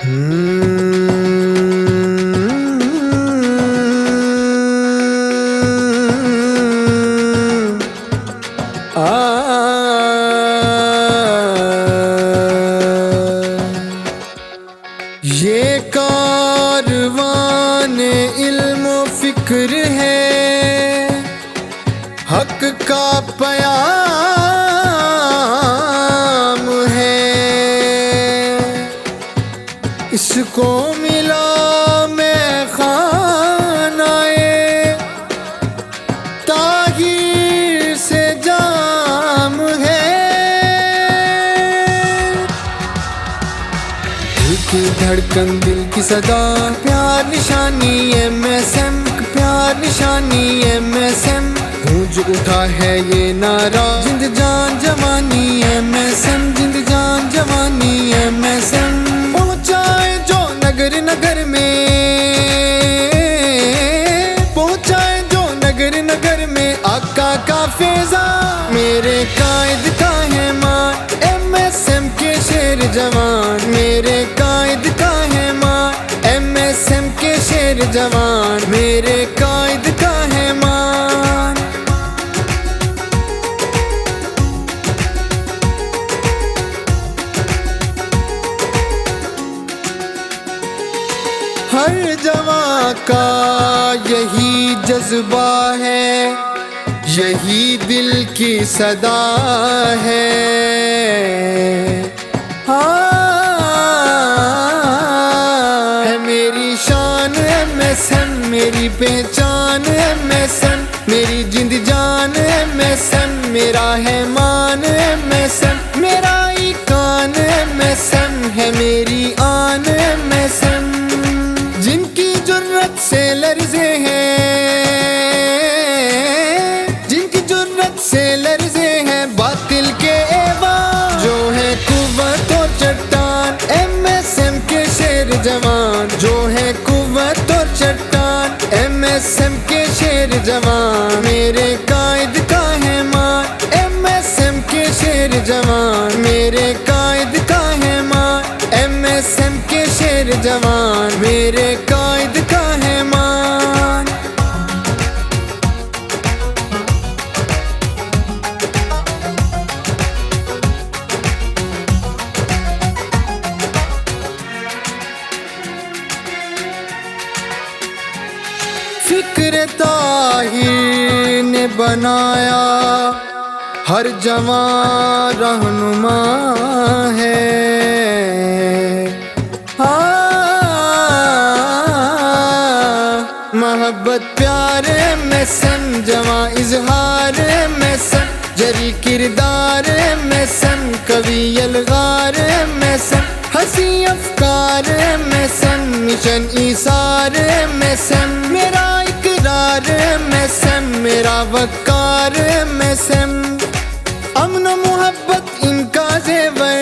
ये कारवाने इल्म फिक्र है, हक का पयाम है। इसको मिला मैं खानाए ताहिर से जाम है। दिल की धड़कन, दिल की सदा, प्यार निशानी MSM, प्यार निशानी MSM। गूंज उठा है ये नारा, जिंद जान जवानी MSM, जिंद जान जवानी MSM। पहुंचाए जो नगर नगर में, पहुंचाए जो नगर नगर में आका का फैज़ा। मेरे कायद का है मान, MSM के शेर जवान। मेरे कायद का है मान, MSM के शेर जवान। मेरे कायद का है मान। हर जवां का यही जज्बा है, यही दिल की सदा है। है मेरी शान MSM, मेरी पहचान MSM, मेरी जिंद जान MSM, मेरा है मान MSM, मेरा ईकान MSM, है मेरी आन MSM। जिनकी जुर्रत से लर्ज़े हैं, जिनकी जुर्रत से लर्ज़े हैं बातिल के ऐवान। जो है कुव्वत और चट्टान, MSM के शेर जवान। जो है कुव्वत और चट्टान, MSM के शेर जवान। मेरे कायद का है मान, MSM के शेर जवान। मेरे कायद का है मान, MSM के शेर जवान। मेरे कायद का है मान। फिक्र ताहिर ने बनाया हर जवां रहनुमा है। मोहब्बत प्यार MSM, जवां इजहार MSM, जरी किरदार MSM, कवि अलगार MSM, हंसी अफकार MSM, मिशन ईसार MSM, मेरा इकरार MSM, मेरा वकार MSM। अमन मोहब्बत इनका ज़ेवर,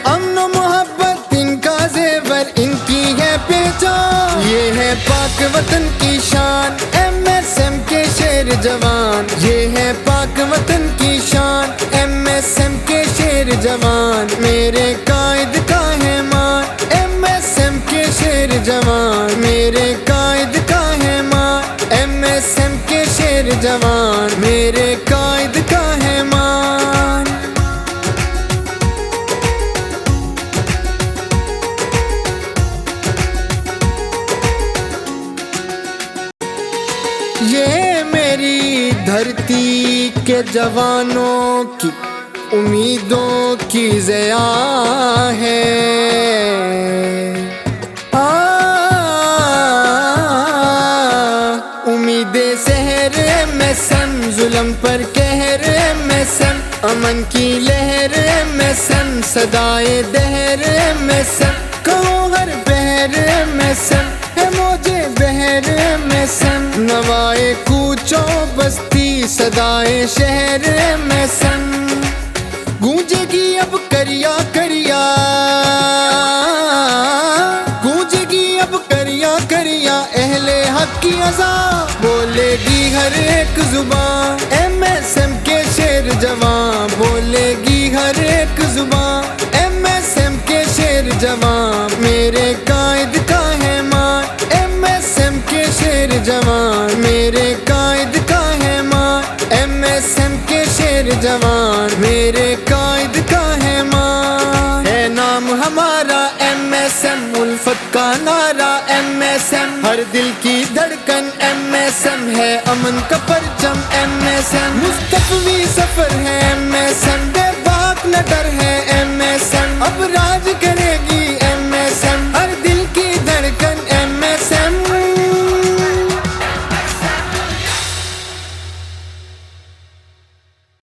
अमन मोहब्बत इनका ज़ेवर, इनकी है पहचान। ये है पाक वतन की शान, MSM के शेर जवान। ये है पाक वतन की शान, MSM के शेर जवान। मेरे कायद का है मान, MSM के शेर जवान। मेरे कायद का है मान, MSM के शेर जवान। मेरे कायद का है मान। ये मेरी धरती के जवानों की उम्मीदों की ज़िया है। उम्मीदें सहर MSM, जुल्म पर कहर MSM, अमन की लहर MSM, सदाए दहर MSM, कहो हर बहर MSM, है मौजे बहर MSM, नवाए कूचो बस्ती सदाए शहर MSM। गूंजेगी अब करिया करिया, गूंजेगी अब करिया करिया अहले हक की अज़ा। बोलेगी हर एक जुबान MSM के शेर जवां, बोलेगी हर एक जुबान MSM के शेर जवान, मेरे कायद का है मान। MSM के शेर जवान, मेरे कायद का है मान। है नाम हमारा MSM, उल्फत का नारा MSM, हर दिल की धड़कन MSM है, अमन का परचम MSM। मुस्तफ़वी सफर है MSM, बेबाक न डर है